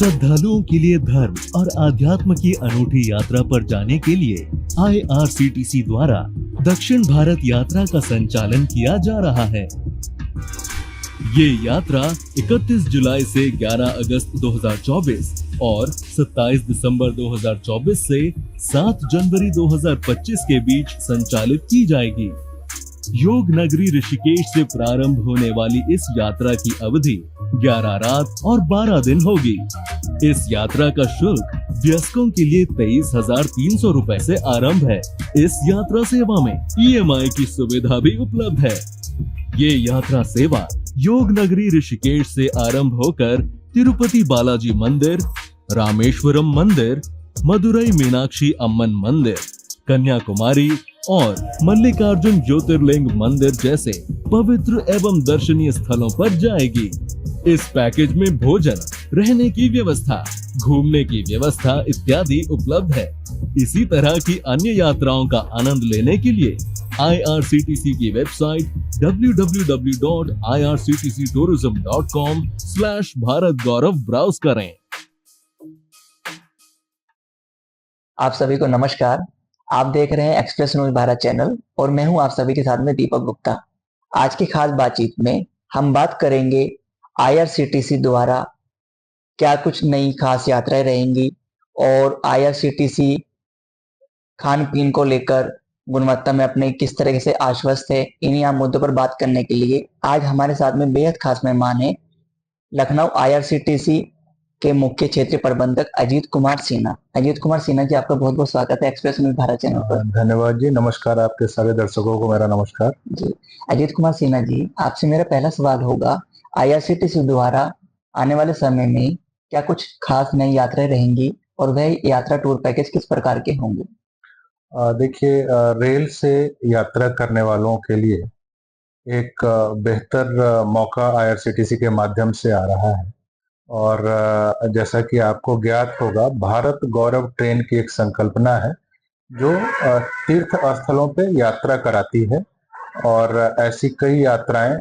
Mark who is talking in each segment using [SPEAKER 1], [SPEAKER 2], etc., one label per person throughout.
[SPEAKER 1] श्रद्धालुओं के लिए धर्म और आध्यात्म की अनूठी यात्रा पर जाने के लिए IRCTC द्वारा दक्षिण भारत यात्रा का संचालन किया जा रहा है। ये यात्रा 31 जुलाई से 11 अगस्त 2024 और 27 दिसंबर 2024 से 7 जनवरी 2025 के बीच संचालित की जाएगी। योग नगरी ऋषिकेश से प्रारंभ होने वाली इस यात्रा की अवधि 11 रात और 12 दिन होगी। इस यात्रा का शुल्क वयस्कों के लिए 23,300 रुपए से आरंभ है। इस यात्रा सेवा में EMI की सुविधा भी उपलब्ध है। ये यात्रा सेवा योग नगरी ऋषिकेश से आरंभ होकर तिरुपति बालाजी मंदिर, रामेश्वरम मंदिर, मदुरई मीनाक्षी अम्मन मंदिर, कन्याकुमारी और मल्लिकार्जुन ज्योतिर्लिंग मंदिर जैसे पवित्र एवं दर्शनीय स्थलों पर जाएगी। इस पैकेज में भोजन, रहने की व्यवस्था, घूमने की व्यवस्था इत्यादि उपलब्ध है। इसी तरह की अन्य यात्राओं का आनंद लेने के लिए IRCTC की वेबसाइट www.irctctourism.com/भारतगौरव ब्राउज करें।
[SPEAKER 2] आप सभी को नमस्कार। आप देख रहे हैं एक्सप्रेस न्यूज भारत चैनल और मैं हूं आप सभी के साथ में दीपक गुप्ता। आज की खास बातचीत में हम बात करेंगे IRCTC द्वारा क्या कुछ नई खास यात्राएं रहेंगी और IRCTC खान पीन को लेकर गुणवत्ता में अपने किस तरह से आश्वस्त है। इन्हीं आम मुद्दों पर बात करने के लिए आज हमारे साथ में बेहद खास मेहमान हैं लखनऊ IRCTC के मुख्य क्षेत्रीय प्रबंधक अजीत कुमार सिन्हा। अजीत कुमार सिन्हा जी, आपका बहुत बहुत स्वागत है एक्सप्रेस न्यूज भारत चैनल पर।
[SPEAKER 3] धन्यवाद जी। नमस्कार, आपके सारे दर्शकों को मेरा नमस्कार
[SPEAKER 2] जी। अजीत कुमार सिन्हा जी, आपसे मेरा पहला सवाल होगा, IRCTC द्वारा आने वाले समय में क्या कुछ खास नई यात्राएं रहेंगी और वह यात्रा टूर पैकेज किस प्रकार के होंगे?
[SPEAKER 3] देखिए, रेल से यात्रा करने वालों के लिए एक बेहतर मौका IRCTC के माध्यम से आ रहा है और जैसा कि आपको ज्ञात होगा, भारत गौरव ट्रेन की एक संकल्पना है जो तीर्थ स्थलों पे यात्रा कराती है और ऐसी कई यात्राएं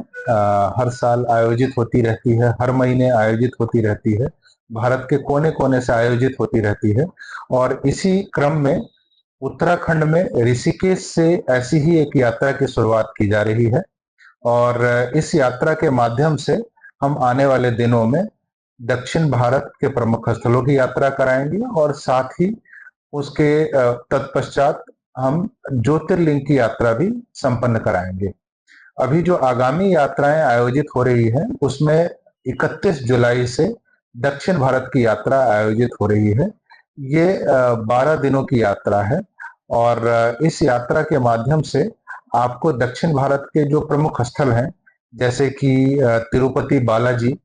[SPEAKER 3] हर साल आयोजित होती रहती है, हर महीने आयोजित होती रहती है, भारत के कोने कोने से आयोजित होती रहती है। और इसी क्रम में उत्तराखंड में ऋषिकेश से ऐसी ही एक यात्रा की शुरुआत की जा रही है और इस यात्रा के माध्यम से हम आने वाले दिनों में दक्षिण भारत के प्रमुख स्थलों की यात्रा कराएंगे और साथ ही उसके तत्पश्चात हम ज्योतिर्लिंग की यात्रा भी संपन्न कराएंगे। अभी जो आगामी यात्राएं आयोजित हो रही है उसमें 31 जुलाई से दक्षिण भारत की यात्रा आयोजित हो रही है। ये 12 दिनों की यात्रा है और इस यात्रा के माध्यम से आपको दक्षिण भारत के जो प्रमुख स्थल हैं जैसे कि तिरुपति बालाजी,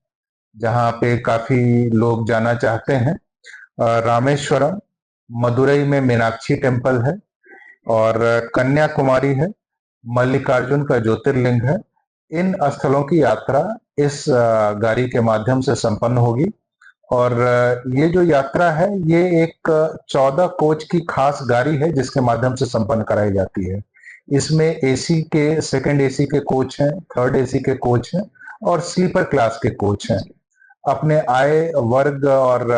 [SPEAKER 3] जहाँ पे काफी लोग जाना चाहते हैं, रामेश्वरम, मदुरई में मीनाक्षी टेम्पल है और कन्याकुमारी है, मल्लिकार्जुन का ज्योतिर्लिंग है। इन स्थलों की यात्रा इस गाड़ी के माध्यम से संपन्न होगी और ये जो यात्रा है ये एक 14 कोच की खास गाड़ी है जिसके माध्यम से संपन्न कराई जाती है। इसमें AC के, सेकंड AC के कोच हैं, थर्ड AC के कोच हैं और स्लीपर क्लास के कोच हैं। अपने आय वर्ग और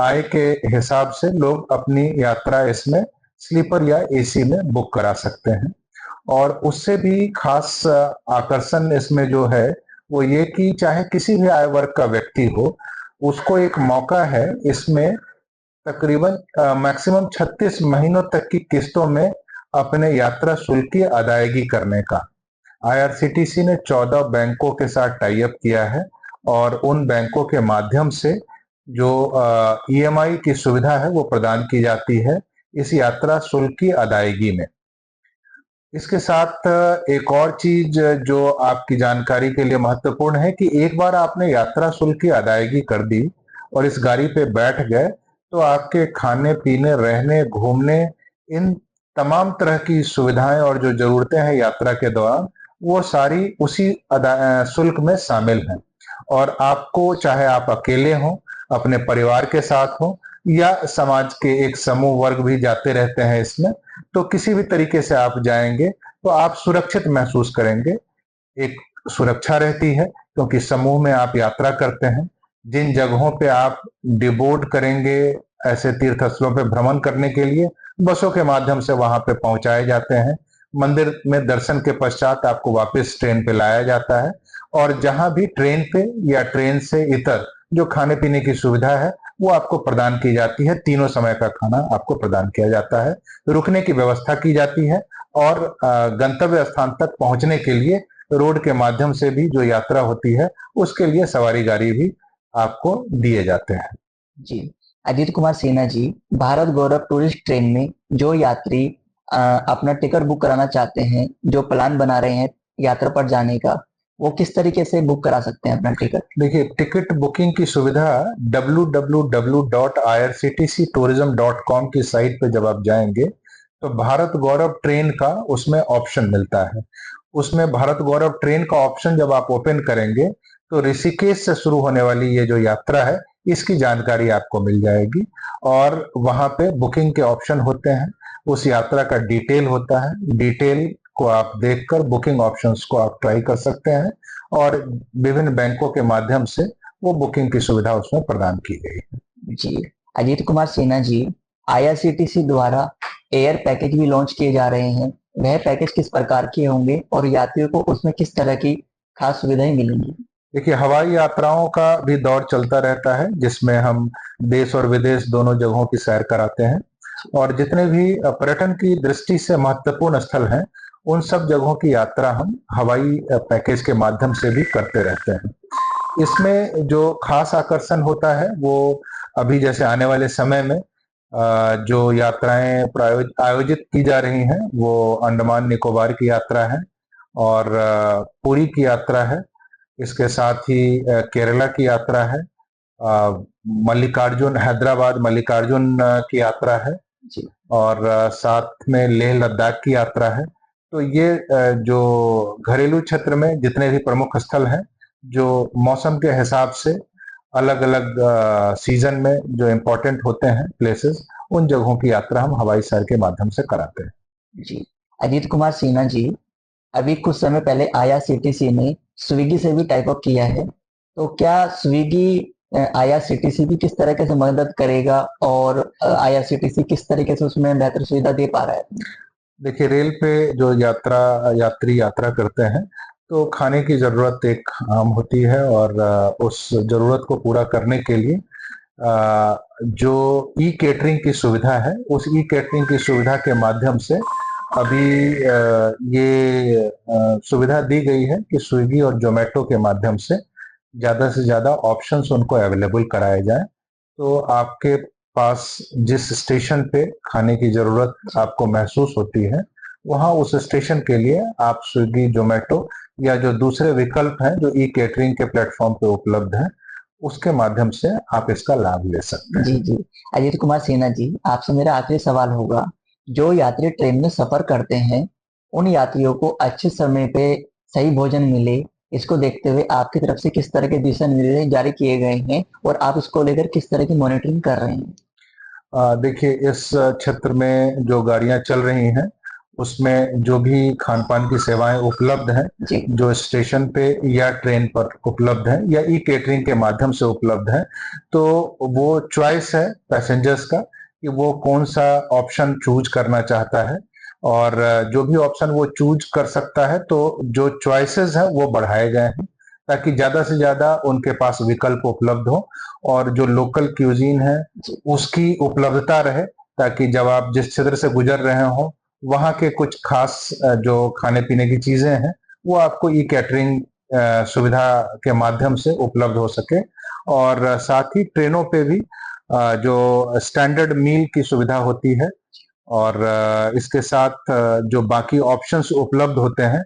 [SPEAKER 3] आय के हिसाब से लोग अपनी यात्रा इसमें स्लीपर या AC में बुक करा सकते हैं। और उससे भी खास आकर्षण इसमें जो है वो ये कि चाहे किसी भी आय वर्ग का व्यक्ति हो, उसको एक मौका है इसमें तकरीबन मैक्सिमम 36 महीनों तक की किस्तों में अपने यात्रा शुल्क की अदायगी करने का। IRCTC ने 14 बैंकों के साथ टाई अप किया है और उन बैंकों के माध्यम से जो EMI की सुविधा है वो प्रदान की जाती है इस यात्रा शुल्क की अदायगी में। इसके साथ एक और चीज जो आपकी जानकारी के लिए महत्वपूर्ण है कि एक बार आपने यात्रा शुल्क की अदायगी कर दी और इस गाड़ी पे बैठ गए तो आपके खाने पीने, रहने, घूमने, इन तमाम तरह की सुविधाएं और जो जरूरतें हैं यात्रा के दौरान वो सारी उसी शुल्क में शामिल हैं। और आपको, चाहे आप अकेले हों, अपने परिवार के साथ हों या समाज के एक समूह वर्ग भी जाते रहते हैं इसमें, तो किसी भी तरीके से आप जाएंगे तो आप सुरक्षित महसूस करेंगे। एक सुरक्षा रहती है क्योंकि समूह में आप यात्रा करते हैं, जिन जगहों पे आप डिबोर्ड करेंगे, ऐसे तीर्थ स्थलों पे भ्रमण करने के लिए बसों के माध्यम से वहां पे पहुंचाए जाते हैं। मंदिर में दर्शन के पश्चात आपको वापस ट्रेन पे लाया जाता है, और जहां भी ट्रेन पे या ट्रेन से इतर जो खाने पीने की सुविधा है वो आपको प्रदान की जाती है। तीनों समय का खाना आपको प्रदान किया जाता है, रुकने की व्यवस्था की जाती है, और गंतव्य स्थान तक पहुंचने के लिए रोड के माध्यम से भी जो यात्रा होती है उसके लिए सवारी गाड़ी भी आपको दिए जाते हैं।
[SPEAKER 2] जी, अजीत कुमार सिन्हा जी, भारत गौरव टूरिस्ट ट्रेन में जो यात्री अपना टिकट बुक कराना चाहते हैं, जो प्लान बना रहे हैं यात्रा पर जाने का, वो किस तरीके से बुक करा सकते हैं अपना टिकट?
[SPEAKER 3] देखिए, टिकट बुकिंग की सुविधा www.irctctourism.com की साइट पे जब आप जाएंगे तो भारत गौरव ट्रेन का उसमें ऑप्शन मिलता है। उसमें भारत गौरव ट्रेन का ऑप्शन जब आप ओपन करेंगे तो ऋषिकेश से शुरू होने वाली ये जो यात्रा है इसकी जानकारी आपको मिल जाएगी, और वहां पे बुकिंग के ऑप्शन होते हैं, उस यात्रा का डिटेल होता है। डिटेल को आप देखकर बुकिंग ऑप्शंस को आप ट्राई कर सकते हैं, और विभिन्न बैंकों के माध्यम से वो बुकिंग की सुविधा उसमें प्रदान की गई है।
[SPEAKER 2] जी, अजीत कुमार सिन्हा जी, आईआरसीटीसी द्वारा एयर पैकेज भी लॉन्च किए जा रहे हैं। वह पैकेज किस प्रकार के होंगे और यात्रियों को उसमें किस तरह की खास सुविधाएं मिलेंगी?
[SPEAKER 3] देखिए, हवाई यात्राओं का भी दौर चलता रहता है जिसमें हम देश और विदेश दोनों जगहों की सैर कराते हैं, और जितने भी पर्यटन की दृष्टि से महत्वपूर्ण स्थल हैं उन सब जगहों की यात्रा हम हवाई पैकेज के माध्यम से भी करते रहते हैं। इसमें जो खास आकर्षण होता है वो अभी जैसे आने वाले समय में जो यात्राएं आयोजित की जा रही हैं वो अंडमान निकोबार की यात्रा है, और पुरी की यात्रा है। इसके साथ ही केरला की यात्रा है, मल्लिकार्जुन हैदराबाद मल्लिकार्जुन की यात्रा है,
[SPEAKER 2] जी,
[SPEAKER 3] और साथ में लेह लद्दाख की यात्रा है। तो ये जो घरेलू क्षेत्र में जितने भी प्रमुख स्थल हैं जो मौसम के हिसाब से अलग अलग सीजन में जो इम्पोर्टेंट होते हैं प्लेसेस, उन जगहों की यात्रा हम हवाई सैर के माध्यम से कराते हैं।
[SPEAKER 2] जी, अजीत कुमार सिन्हा जी, अभी कुछ समय पहले आईआरसीटीसी ने स्विगी से भी टाइप अप किया है, तो क्या स्विगी आईआरसीटीसी की किस तरीके से मदद करेगा और आईआरसीटीसी किस तरीके से उसमें बेहतर सुविधा दे पा रहा है?
[SPEAKER 3] देखिए, रेल पे जो यात्री यात्रा करते हैं तो खाने की जरूरत एक आम होती है, और उस जरूरत को पूरा करने के लिए जो ई केटरिंग की सुविधा है उस ई केटरिंग की सुविधा के माध्यम से अभी ये सुविधा दी गई है कि स्विगी और जोमेटो के माध्यम से ज्यादा ऑप्शंस उनको अवेलेबल कराए जाए। तो आपके पास जिस स्टेशन पे खाने की जरूरत आपको महसूस होती है वहां उस स्टेशन के लिए आप स्विगी जोमेटो या जो दूसरे विकल्प हैं जो ई केटरिंग के प्लेटफॉर्म पे उपलब्ध हैं उसके माध्यम से आप इसका लाभ ले सकते हैं।
[SPEAKER 2] जी, जी, अजीत कुमार सिन्हा जी, आपसे मेरा आखिरी सवाल होगा, जो यात्री ट्रेन में सफर करते हैं उन यात्रियों को अच्छे समय पे सही भोजन मिले, इसको देखते हुए आपकी तरफ से किस तरह के दिशा निर्देश जारी किए गए हैं और आप इसको लेकर किस तरह की मॉनिटरिंग कर रहे हैं?
[SPEAKER 3] देखिए, इस क्षेत्र में जो गाड़ियां चल रही हैं उसमें जो भी खान पान की सेवाएं उपलब्ध हैं
[SPEAKER 2] जी,
[SPEAKER 3] जो स्टेशन पे या ट्रेन पर उपलब्ध हैं या ई केटरिंग के माध्यम से उपलब्ध हैं, तो वो चॉइस है पैसेंजर्स का कि वो कौन सा ऑप्शन चूज करना चाहता है, और जो भी ऑप्शन वो चूज कर सकता है तो जो चॉइसेस हैं वो बढ़ाए गए हैं ताकि ज्यादा से ज्यादा उनके पास विकल्प उपलब्ध हो, और जो लोकल क्यूजीन है
[SPEAKER 2] जी,
[SPEAKER 3] उसकी उपलब्धता रहे, ताकि जब आप जिस क्षेत्र से गुजर रहे हो वहाँ के कुछ खास जो खाने पीने की चीजें हैं वो आपको ई कैटरिंग सुविधा के माध्यम से उपलब्ध हो सके। और साथ ही ट्रेनों पे भी जो स्टैंडर्ड मील की सुविधा होती है, और इसके साथ जो बाकी ऑप्शंस उपलब्ध होते हैं